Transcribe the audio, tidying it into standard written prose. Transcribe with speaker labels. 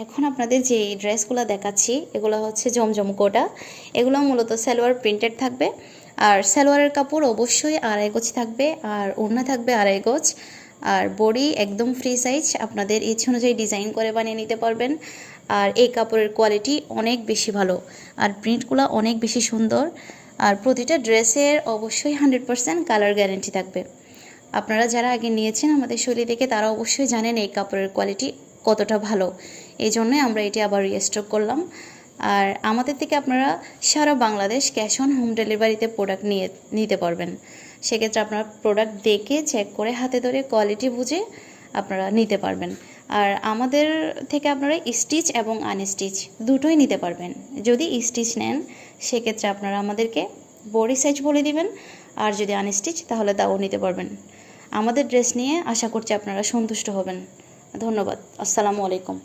Speaker 1: এখন আপনাদের যে ড্রেসগুলো দেখাচ্ছি এগুলো হচ্ছে জমজম কোটা। এগুলো মূলত সালোয়ার প্রিন্টেড থাকবে, আর সালোয়ারের কাপড় অবশ্যই আড়াই গজ থাকবে, আর ওড়না থাকবে আড়াই গজ, আর বডি একদম ফ্রি সাইজ। আপনাদের ইচ্ছে অনুযায়ী ডিজাইন করে বানিয়ে নিতে পারবেন। আর এই কাপড়ের কোয়ালিটি অনেক বেশি ভালো, আর প্রিন্টগুলো অনেক বেশি সুন্দর। আর প্রতিটা ড্রেসের অবশ্যই 100% কালার গ্যারেন্টি থাকবে। আপনারা যারা আগে নিয়েছেন আমাদের শৈলী দেখে তারা অবশ্যই জানেন এই কাপড়ের কোয়ালিটি কতটা ভালো। এই জন্যই আমরা এটি আবার রিস্টক করলাম। আর আমাদের থেকে আপনারা সারা বাংলাদেশ ক্যাশ অন হোম ডেলিভারিতে প্রোডাক্ট নিতে পারবেন। সেক্ষেত্রে আপনারা প্রোডাক্ট দেখে চেক করে হাতে ধরে কোয়ালিটি বুঝে আপনারা নিতে পারবেন। আর আমাদের থেকে আপনারা স্টিচ এবং আনস্টিচ দুটোই নিতে পারবেন। যদি স্টিচ নেন সেক্ষেত্রে আপনারা আমাদেরকে বডি সাইজ বলে দিবেন, আর যদি আনস্টিচ তাহলে তাও নিতে পারবেন। আমাদের ড্রেস নিয়ে আশা করছি আপনারা সন্তুষ্ট হবেন। ধন্যবাদ। আসসালামু আলাইকুম।